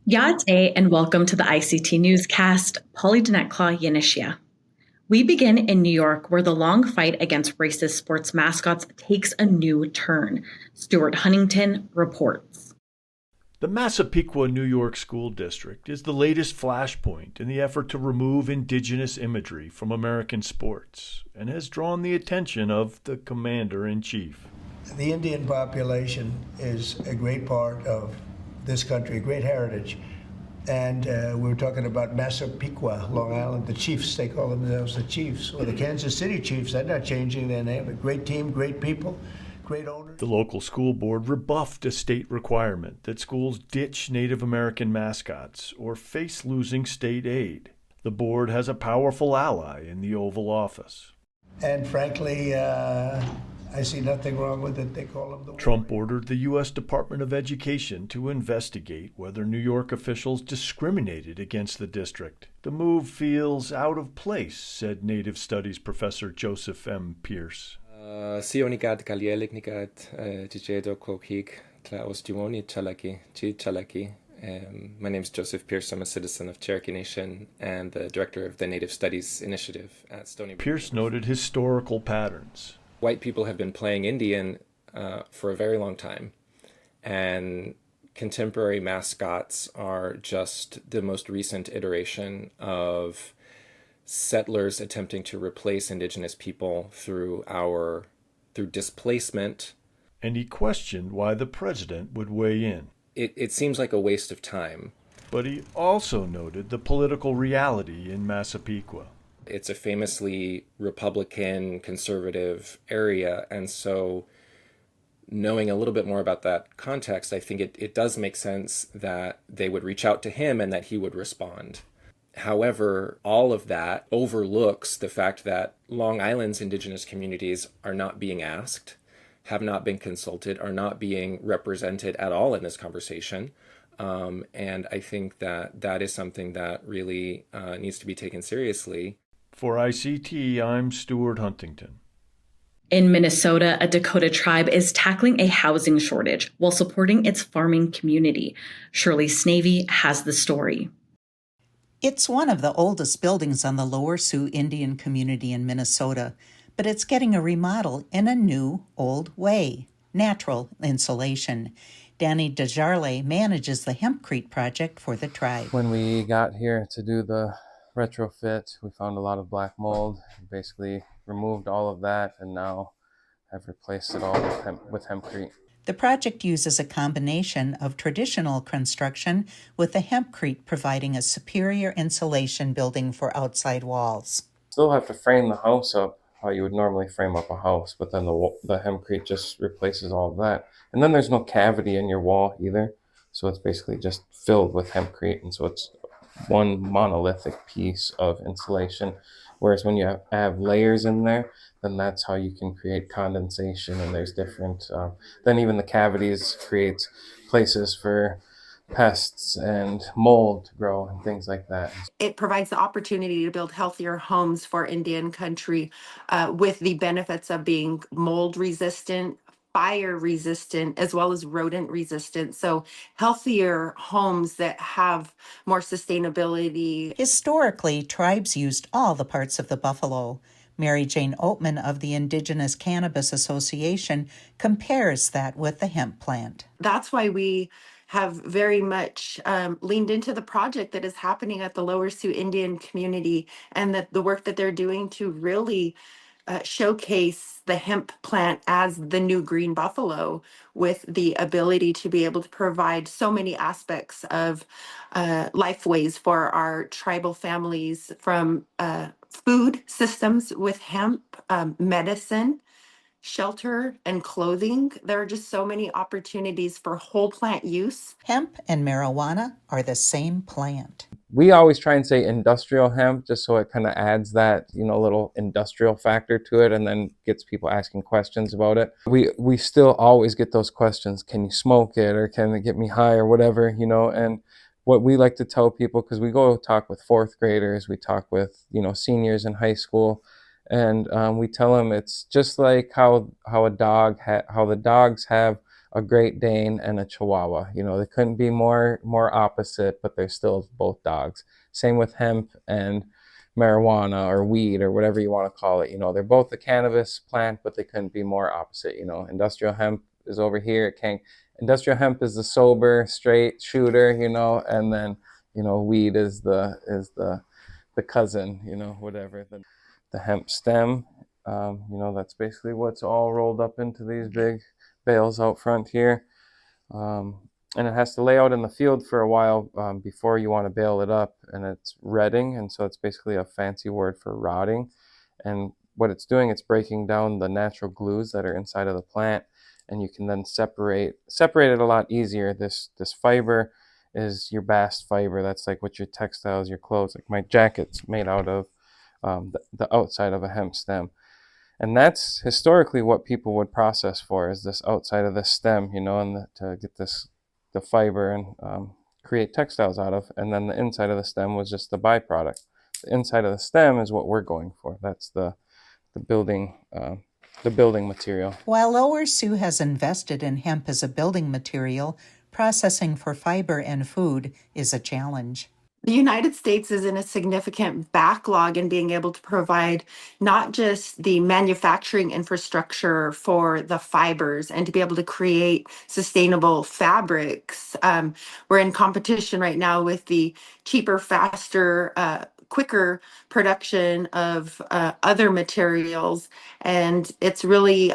Yate and welcome to the ICT Newscast, Polydneklaw Yanishia. We begin in New York, where the long fight against racist sports mascots takes a new turn. Stuart Huntington reports. The Massapequa, New York School District is the latest flashpoint in the effort to remove Indigenous imagery from American sports and has drawn the attention of the Commander-in-Chief. The Indian population is a great part of this country, a great heritage. And we were talking about Massapequa, Long Island, the Chiefs, they call themselves the Chiefs. Or the Kansas City Chiefs, they're not changing their name. A great team, great people, great owners. The local school board rebuffed a state requirement that schools ditch Native American mascots or face losing state aid. The board has a powerful ally in the Oval Office. And frankly, I see nothing wrong with it. They call them the Trump ordered the U.S. Department of Education to investigate whether New York officials discriminated against the district. The move feels out of place, said Native Studies professor Joseph M. Pierce. Sionikat kalieliknikat jijedo kokik tlaostimoni chalaki. My name is Joseph Pierce. I'm a citizen of Cherokee Nation and the director of the Native Studies Initiative at Stony Brook. Pierce noted historical patterns. White people have been playing Indian for a very long time, and contemporary mascots are just the most recent iteration of settlers attempting to replace Indigenous people through displacement. And he questioned why the president would weigh in. It seems like a waste of time. But he also noted the political reality in Massapequa. It's a famously Republican, conservative area, and so knowing a little bit more about that context, I think it does make sense that they would reach out to him and that he would respond. However, all of that overlooks the fact that Long Island's Indigenous communities are not being asked, have not been consulted, are not being represented at all in this conversation. And I think that is something that really needs to be taken seriously. For ICT, I'm Stuart Huntington. In Minnesota, a Dakota tribe is tackling a housing shortage while supporting its farming community. Shirley Snavy has the story. It's one of the oldest buildings on the Lower Sioux Indian community in Minnesota, but it's getting a remodel in a new, old way, natural insulation. Danny Desjardins manages the Hempcrete project for the tribe. When we got here to do the retrofit, we found a lot of black mold. We basically removed all of that and now have replaced it all with Hempcrete. The project uses a combination of traditional construction with the Hempcrete providing a superior insulation building for outside walls. Still have to frame the house up how you would normally frame up a house, but then the Hempcrete just replaces all of that. And then there's no cavity in your wall either, so it's basically just filled with Hempcrete, and so it's one monolithic piece of insulation. Whereas when you have layers in there, then that's how you can create condensation, and there's different, then even the cavities creates places for pests and mold to grow and things like that. It provides the opportunity to build healthier homes for Indian country with the benefits of being mold resistant, fire resistant, as well as rodent resistant. So healthier homes that have more sustainability. Historically, tribes used all the parts of the buffalo. Mary Jane Oatman of the Indigenous Cannabis Association compares that with the hemp plant. That's why we have very much leaned into the project that is happening at the Lower Sioux Indian community, and that the work that they're doing to really showcase the hemp plant as the new green buffalo, with the ability to be able to provide so many aspects of lifeways for our tribal families, from food systems with hemp, medicine, shelter, and clothing. There are just so many opportunities for whole plant use. Hemp and marijuana are the same plant. We always try and say industrial hemp just so it kind of adds that, little industrial factor to it, and then gets people asking questions about it. We still always get those questions. Can you smoke it, or can it get me high, or whatever, and what we like to tell people, because we go talk with fourth graders, we talk with, seniors in high school, and we tell them it's just like how the dogs have a Great Dane and a Chihuahua. You know, they couldn't be more opposite, but they're still both dogs. Same with hemp and marijuana or weed or whatever you want to call it. You know, they're both a cannabis plant, but they couldn't be more opposite. You know, industrial hemp is over here. Industrial hemp is the sober, straight shooter, you know, and then, you know, weed is the cousin, you know, whatever. The hemp stem, you know, that's basically what's all rolled up into these big bales out front here. And it has to lay out in the field for a while before you want to bale it up, and it's retting, and so it's basically a fancy word for rotting. And what it's doing, it's breaking down the natural glues that are inside of the plant, and you can then separate it a lot easier. This fiber is your bast fiber. That's like what your textiles, your clothes, like my jacket's made out of the outside of a hemp stem. And that's historically what people would process for, is this outside of the stem, you know, and to get the fiber and create textiles out of. And then the inside of the stem was just the byproduct. The inside of the stem is what we're going for. That's the building material. While Lower Sioux has invested in hemp as a building material, processing for fiber and food is a challenge. The United States is in a significant backlog in being able to provide not just the manufacturing infrastructure for the fibers and to be able to create sustainable fabrics. We're in competition right now with the cheaper, faster, quicker production of other materials. And it's really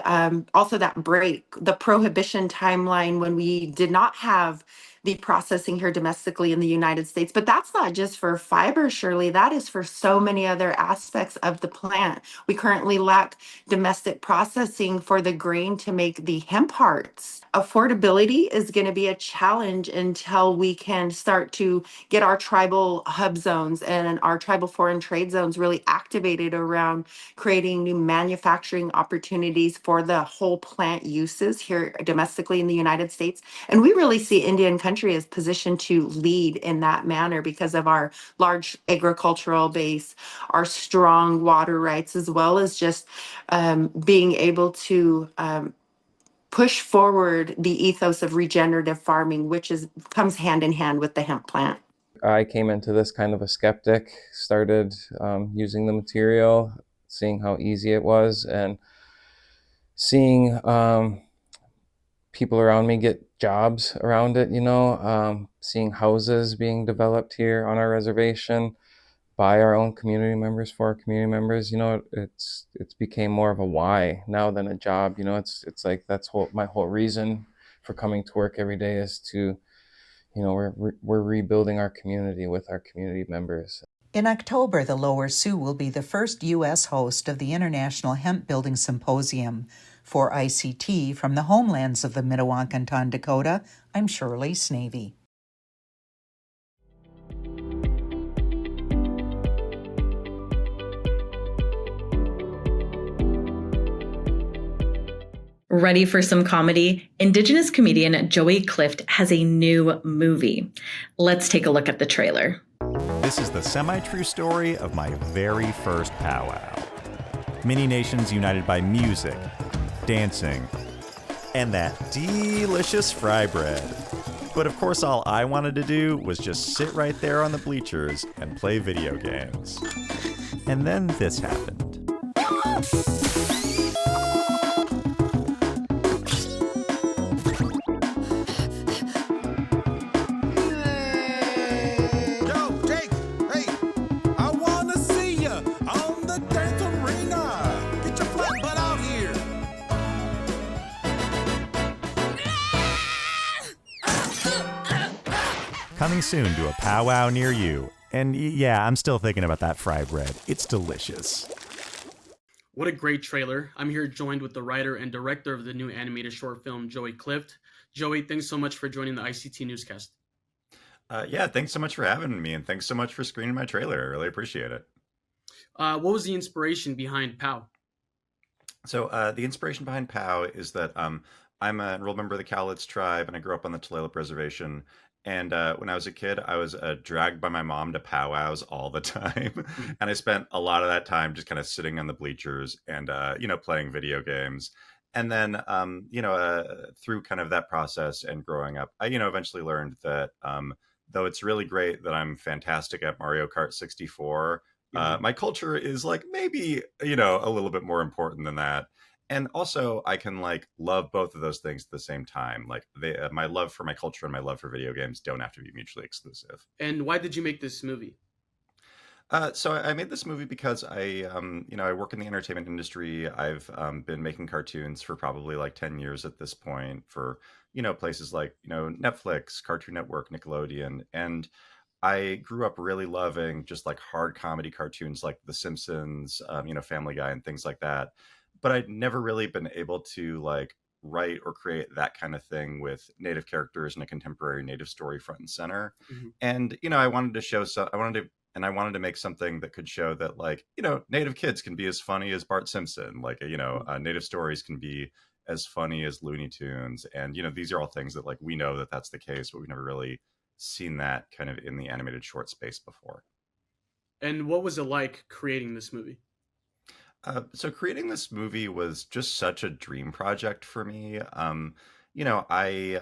also that break, the prohibition timeline when we did not have the processing here domestically in the United States. But that's not just for fiber, Shirley. That is for so many other aspects of the plant. We currently lack domestic processing for the grain to make the hemp hearts. Affordability is going to be a challenge until we can start to get our tribal hub zones and our tribal foreign trade zones really activated around creating new manufacturing opportunities for the whole plant uses here domestically in the United States. And we really see Indian country is positioned to lead in that manner because of our large agricultural base, our strong water rights, as well as just being able to push forward the ethos of regenerative farming, which comes hand in hand with the hemp plant. I came into this kind of a skeptic, started using the material, seeing how easy it was, and seeing people around me get jobs around it, you know, seeing houses being developed here on our reservation by our own community members, for our community members. You know, it's became more of a why now than a job. You know, it's like my whole reason for coming to work every day is to, you know, we're rebuilding our community with our community members. In October, the Lower Sioux will be the first U.S. host of the International Hemp Building Symposium. For ICT, from the homelands of the Mdewakanton, Dakota, I'm Shirley Snavy. Ready for some comedy? Indigenous comedian Joey Clift has a new movie. Let's take a look at the trailer. This is the semi-true story of my very first powwow. Many nations united by music, dancing, and that delicious fry bread. But of course, all I wanted to do was just sit right there on the bleachers and play video games. And then this happened. Coming soon to a powwow near you. And yeah, I'm still thinking about that fry bread. It's delicious. What a great trailer. I'm here joined with the writer and director of the new animated short film, Joey Clift. Joey, thanks so much for joining the ICT Newscast. Yeah, thanks so much for having me, and thanks so much for screening my trailer. I really appreciate it. What was the inspiration behind POW? So the inspiration behind POW is that I'm an enrolled member of the Cowlitz tribe, and I grew up on the Tulalip Reservation. And when I was a kid, I was dragged by my mom to powwows all the time. And I spent a lot of that time just kind of sitting on the bleachers and, playing video games. And then, through kind of that process and growing up, I, eventually learned that though it's really great that I'm fantastic at Mario Kart 64, Mhm. my culture is like maybe, a little bit more important than that. And also, I can like love both of those things at the same time. Like my love for my culture and my love for video games don't have to be mutually exclusive. And why did you make this movie? So I made this movie because I work in the entertainment industry. I've been making cartoons for probably like 10 years at this point for, places like, Netflix, Cartoon Network, Nickelodeon. And I grew up really loving just like hard comedy cartoons like The Simpsons, Family Guy and things like that. But I'd never really been able to like write or create that kind of thing with native characters and a contemporary native story front and center. Mhm. And, I wanted to show so I wanted to make something that could show that like, native kids can be as funny as Bart Simpson, like, native stories can be as funny as Looney Tunes. And, these are all things that like we know that that's the case, but we've never really seen that kind of in the animated short space before. And what was it like creating this movie? So creating this movie was just such a dream project for me. I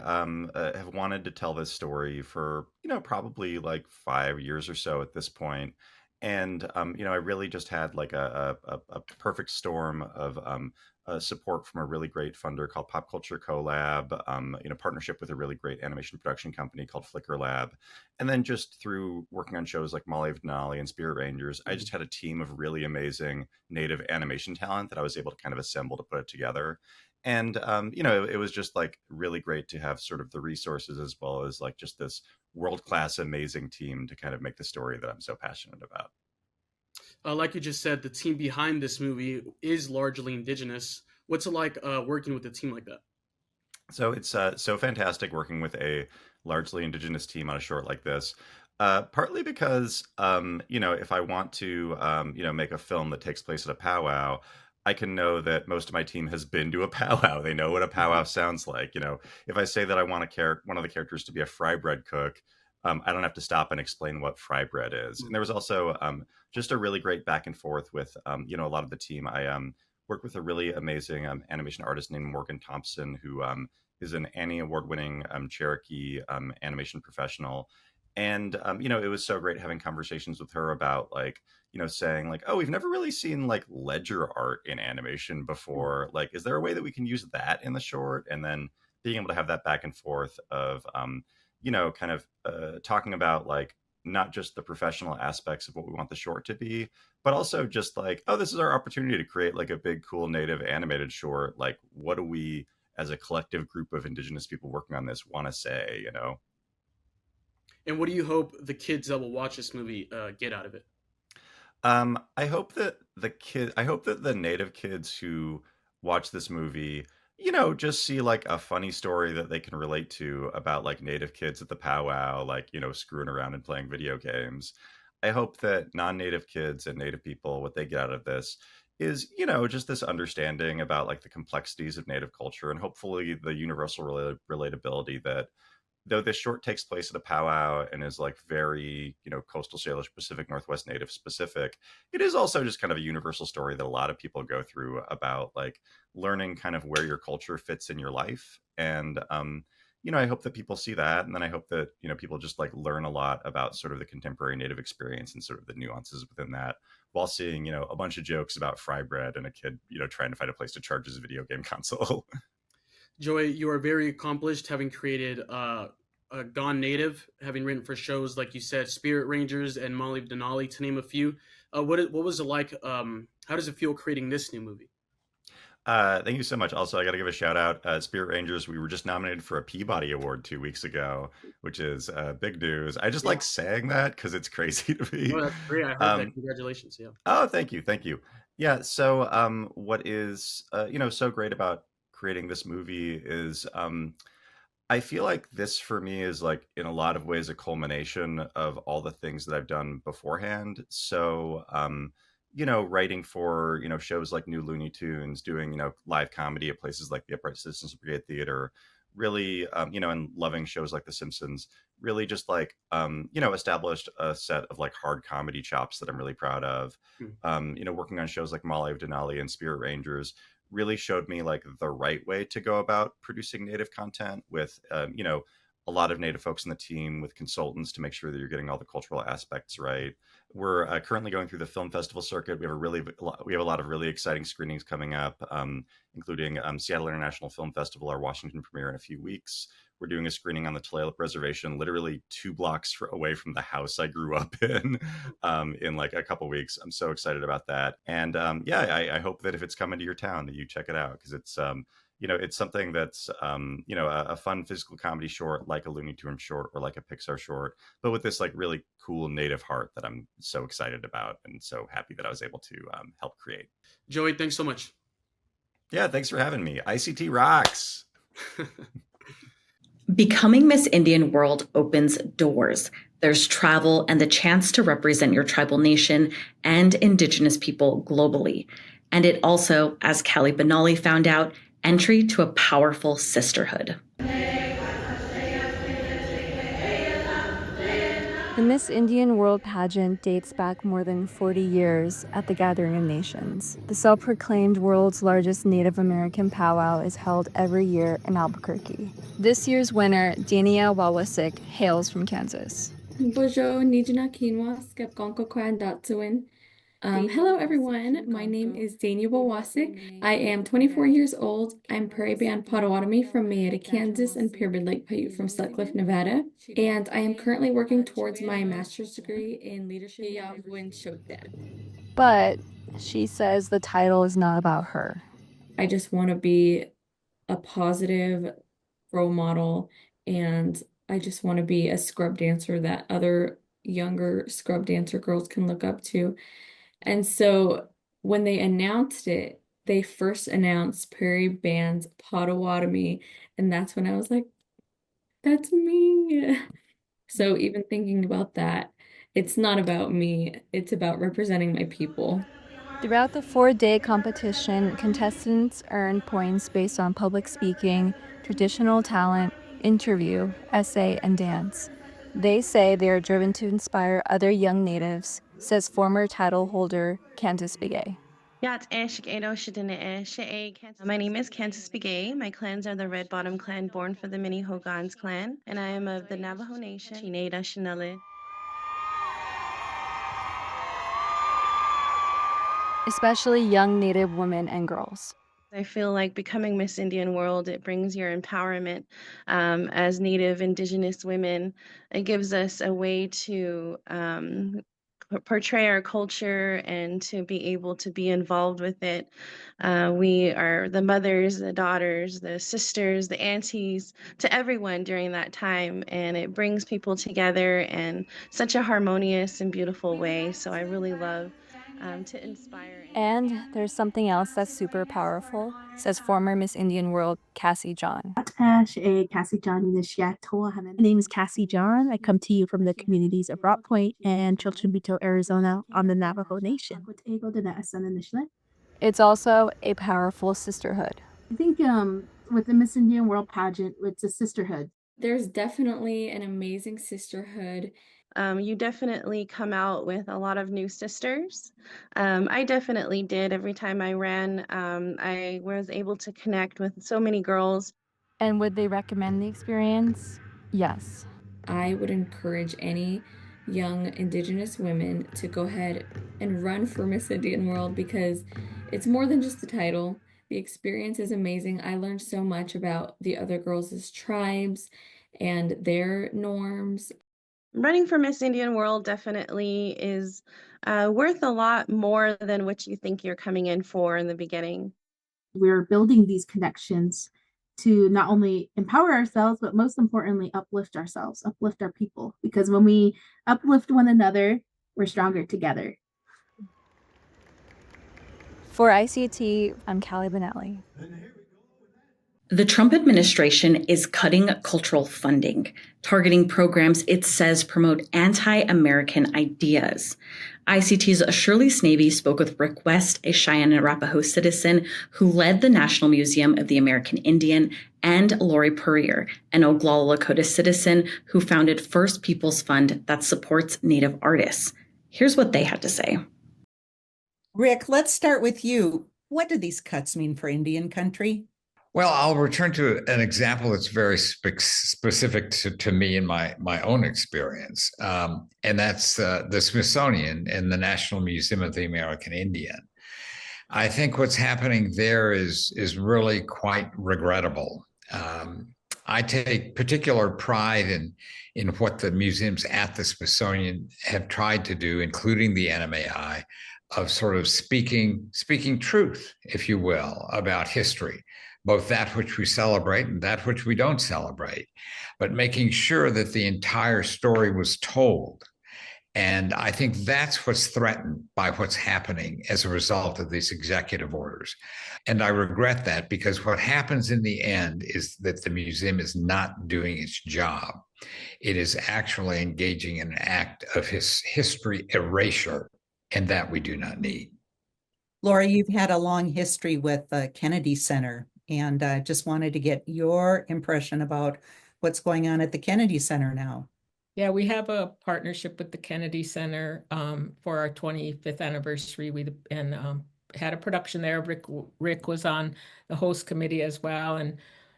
have wanted to tell this story for probably like 5 years or so at this point, and I really just had like a perfect storm of support from a really great funder called Pop Culture Collab, partnership with a really great animation production company called Flickr Lab, and then just through working on shows like Molly of Denali and Spirit Rangers, I Mhm. just had a team of really amazing native animation talent that I was able to kind of assemble to put it together. And it was just like really great to have sort of the resources as well as like just this world class amazing team to kind of make the story that I'm so passionate about. Like you just said, the team behind this movie is largely indigenous. What's it like working with a team like that? So it's so fantastic working with a largely indigenous team on a short like this. Partly because, if I want to, make a film that takes place at a powwow, I can know that most of my team has been to a powwow. They know what a powwow sounds like. If I say that I want one of the characters to be a fry bread cook, I don't have to stop and explain what fry bread is. And there was also just a really great back and forth with, a lot of the team. I worked with a really amazing animation artist named Morgan Thompson, who is an Annie Award-winning Cherokee animation professional. And it was so great having conversations with her about like, saying like, oh, we've never really seen like ledger art in animation before. Like, is there a way that we can use that in the short? And then being able to have that back and forth of, kind of talking about like not just the professional aspects of what we want the short to be, but also just like, oh, this is our opportunity to create like a big, cool native animated short. Like, what do we as a collective group of indigenous people working on this want to say? And what do you hope the kids that will watch this movie get out of it? I hope that the native kids who watch this movie, just see like a funny story that they can relate to about like native kids at the powwow, like, screwing around and playing video games. I hope that non-native kids and native people, what they get out of this is, just this understanding about like the complexities of native culture and hopefully the universal relatability that though this short takes place at a powwow and is like very, coastal Salish Pacific Northwest Native specific, it is also just kind of a universal story that a lot of people go through about like learning kind of where your culture fits in your life. And, I hope that people see that. And then I hope that, people just like learn a lot about sort of the contemporary Native experience and sort of the nuances within that while seeing, a bunch of jokes about fry bread and a kid, trying to find a place to charge his video game console. Joey, you are very accomplished, having created Gone Native, having written for shows like you said, Spirit Rangers and Molly of Denali, to name a few. What was it like? How does it feel creating this new movie? Thank you so much. Also, I got to give a shout out. Spirit Rangers, we were just nominated for a Peabody Award 2 weeks ago, which is big news. I just Yeah, like saying that because it's crazy to me. no, that's great. I heard that. Um, Congratulations. Yeah. oh, thank you, thank you. Yeah. So, what is so great about creating this movie is I feel like this for me is like in a lot of ways a culmination of all the things that I've done beforehand. So, writing for, shows like New Looney Tunes, doing, live comedy at places like the Upright Citizens Brigade Theater, really, and loving shows like The Simpsons, really just like, established a set of like hard comedy chops that I'm really proud of. Hmm. Working on shows like Molly of Denali and Spirit Rangers, really showed me like the right way to go about producing Native content with, a lot of Native folks in the team, with consultants to make sure that you're getting all the cultural aspects right. We're currently going through the film festival circuit. We have a lot of really exciting screenings coming up, including Seattle International Film Festival, our Washington premiere in a few weeks. We're doing a screening on the Tulalip Reservation, literally 2 blocks away from the house I grew up in like a couple weeks. I'm so excited about that. And I hope that if it's coming to your town, that you check it out, because it's something that's, a fun physical comedy short, like a Looney Tunes short or like a Pixar short, but with this like really cool Native heart that I'm so excited about and so happy that I was able to help create. Joey, thanks so much. Yeah, thanks for having me. ICT rocks. Becoming Miss Indian World opens doors. There's travel and the chance to represent your tribal nation and Indigenous people globally. And it also, as Callie Benally found out, entry to a powerful sisterhood. The Miss Indian World pageant dates back more than 40 years at the Gathering of Nations. The self-proclaimed world's largest Native American powwow is held every year in Albuquerque. This year's winner, Dania Wawasik, hails from Kansas. Hello everyone, my name is Dania Wawasik. I am 24 years old. I'm Prairie Band Potawatomi from Mayetta, Kansas, and Pyramid Lake Paiute from Sutcliffe, Nevada. And I am currently working towards my master's degree in leadership. But she says the title is not about her. I just want to be a positive role model, and I just want to be a scrub dancer that other younger scrub dancer girls can look up to. And so when they announced it, they first announced Prairie Band's Potawatomi, and that's when I was like, that's me. So even thinking about that, it's not about me, it's about representing my people. Throughout the 4-day competition, contestants earn points based on public speaking, traditional talent, interview, essay, and dance. They say they are driven to inspire other young Natives, says former title holder Candace Begay. My name is Candace Begay. My clans are the Red Bottom Clan, born for the Minihogans clan, and I am of the Navajo Nation. Especially young Native women and girls. I feel like becoming Miss Indian World, it brings your empowerment as Native Indigenous women. It gives us a way to portray our culture and to be able to be involved with it. We are the mothers, the daughters, the sisters, the aunties to everyone during that time, and it brings people together in such a harmonious and beautiful way. So I really love to inspire. And there's something else that's super powerful, says former Miss Indian World Cassie John. My name is Cassie John. I come to you from the communities of Rock Point and Chilchimbito, Arizona on the Navajo Nation. It's also a powerful sisterhood. I think with the Miss Indian World pageant, it's a sisterhood. There's definitely an amazing sisterhood. You definitely come out with a lot of new sisters. I definitely did. Every time I ran, I was able to connect with so many girls. And would they recommend the experience? Yes. I would encourage any young Indigenous women to go ahead and run for Miss Indian World, because it's more than just the title. The experience is amazing. I learned so much about the other girls' tribes and their norms. Running for Miss Indian World definitely is worth a lot more than what you think you're coming in for in the beginning. We're building these connections to not only empower ourselves, but most importantly, uplift ourselves, uplift our people. Because when we uplift one another, we're stronger together. For ICT, I'm Callie Benally. The Trump administration is cutting cultural funding, targeting programs it says promote anti-American ideas. ICT's Shirley Snavy spoke with Rick West, a Cheyenne and Arapaho citizen who led the National Museum of the American Indian, and Lori Purrier, an Oglala Lakota citizen who founded First Peoples Fund that supports Native artists. Here's what they had to say. Rick, let's start with you. What do these cuts mean for Indian country? Well, I'll return to an example that's very specific to me and my own experience, and that's the Smithsonian and the National Museum of the American Indian. I think what's happening there is really quite regrettable. I take particular pride in what the museums at the Smithsonian have tried to do, including the NMAI, of sort of speaking truth, if you will, about history, both that which we celebrate and that which we don't celebrate, but making sure that the entire story was told. And I think that's what's threatened by what's happening as a result of these executive orders. And I regret that, because what happens in the end is that the museum is not doing its job. It is actually engaging in an act of history erasure, and that we do not need. Laura, you've had a long history with the Kennedy Center, and just wanted to get your impression about what's going on at the Kennedy Center now. Yeah, we have a partnership with the Kennedy Center for our 25th anniversary. We had a production there. Rick was on the host committee as well, and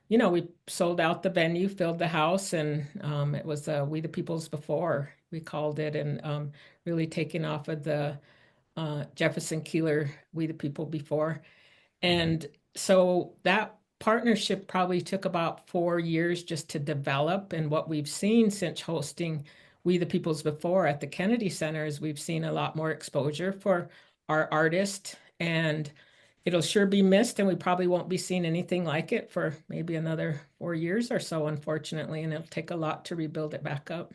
we sold out the venue, filled the house, and it was We the People's Before, we called it, and really taking off of the Jefferson Keeler We the People Before. And so that partnership probably took about 4 years just to develop. And what we've seen since hosting We the People's Before at the Kennedy Center is we've seen a lot more exposure for our artists, and it'll sure be missed, and we probably won't be seeing anything like it for maybe another 4 years or so, unfortunately, and it'll take a lot to rebuild it back up.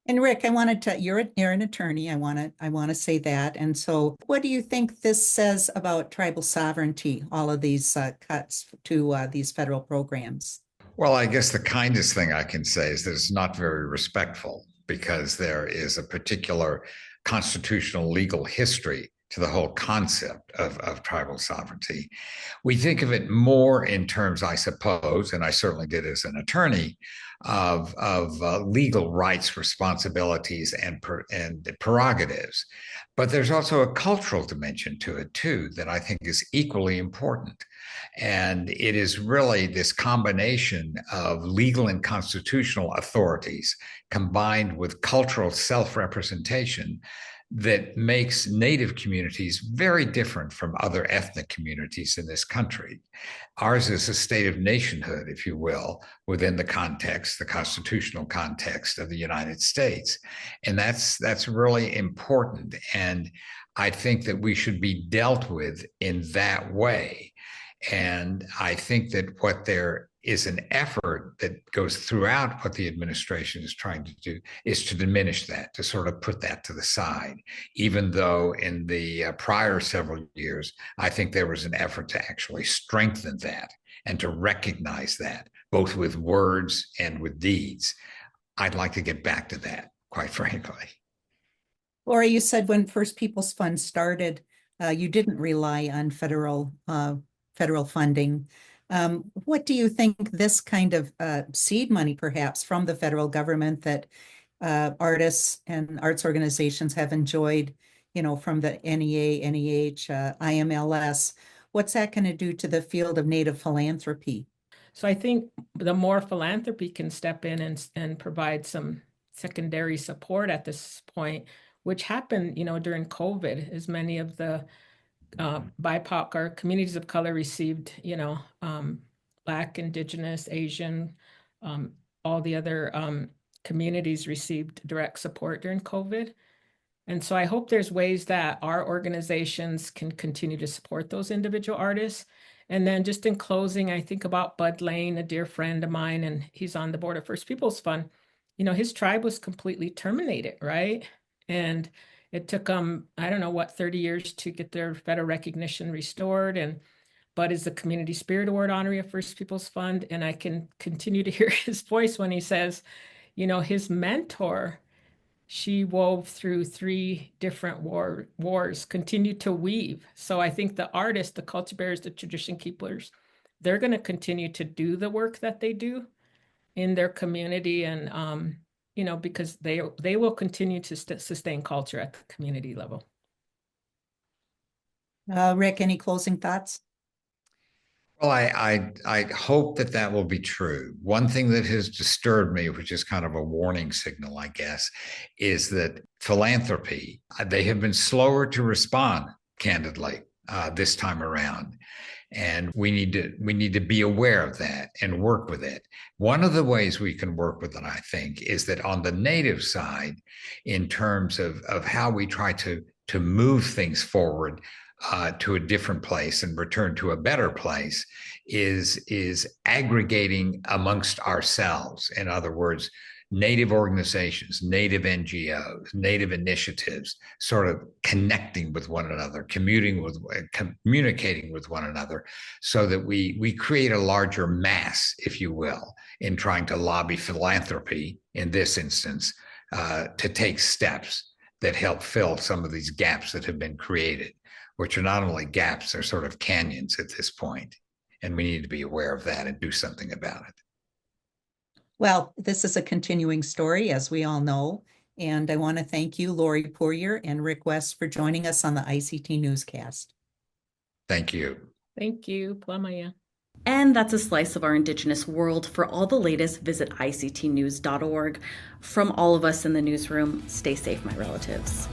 And Rick, you're an attorney. I want to say that. And so what do you think this says about tribal sovereignty, all of these cuts to these federal programs? Well, I guess the kindest thing I can say is that it's not very respectful, because there is a particular constitutional legal history to the whole concept of tribal sovereignty. We think of it more in terms, I suppose, and I certainly did as an attorney, of legal rights, responsibilities, and prerogatives. But there's also a cultural dimension to it, too, that I think is equally important. And it is really this combination of legal and constitutional authorities combined with cultural self-representation that makes Native communities very different from other ethnic communities in this country. Ours is a state of nationhood, if you will, within the constitutional context of the United States. And that's really important. And I think that we should be dealt with in that way. And I think that what there is an effort that goes throughout what the administration is trying to do is to diminish that, to sort of put that to the side, even though in the prior several years, I think there was an effort to actually strengthen that and to recognize that, both with words and with deeds. I'd like to get back to that, quite frankly. Laura, you said when First Peoples Fund started, you didn't rely on federal funding. What do you think this kind of seed money, perhaps from the federal government, that artists and arts organizations have enjoyed, from the NEA, NEH, IMLS, what's that going to do to the field of Native philanthropy? So I think the more philanthropy can step in and provide some secondary support at this point, which happened, during COVID, as many of the BIPOC or communities of color received, Black, Indigenous, Asian, all the other communities received direct support during COVID. And so I hope there's ways that our organizations can continue to support those individual artists. And then just in closing, I think about Bud Lane, a dear friend of mine, and he's on the board of First Peoples Fund. His tribe was completely terminated, right? And it took them, 30 years to get their federal recognition restored. And Bud is the Community Spirit Award honoree of First Peoples Fund. And I can continue to hear his voice when he says, his mentor, she wove through 3 different wars, continued to weave. So I think the artists, the culture bearers, the tradition keepers, they're going to continue to do the work that they do in their community, and because they will continue to sustain culture at the community level. Rick, any closing thoughts? Well, I hope that that will be true. One thing that has disturbed me, which is kind of a warning signal, I guess, is that philanthropy, they have been slower to respond, candidly, this time around. And we need to be aware of that and work with it. One of the ways we can work with it, I think, is that on the native side, in terms of how we try to move things forward to a different place and return to a better place, is aggregating amongst ourselves. In other words, Native organizations, Native NGOs, Native initiatives, sort of connecting with one another, communicating with one another, so that we create a larger mass, if you will, in trying to lobby philanthropy, in this instance, to take steps that help fill some of these gaps that have been created, which are not only gaps, they're sort of canyons at this point. And we need to be aware of that and do something about it. Well, this is a continuing story, as we all know. And I want to thank you, Lori Poirier and Rick West, for joining us on the ICT Newscast. Thank you. Thank you, Plamaya. And that's a slice of our Indigenous world. For all the latest, visit ictnews.org. From all of us in the newsroom, stay safe, my relatives.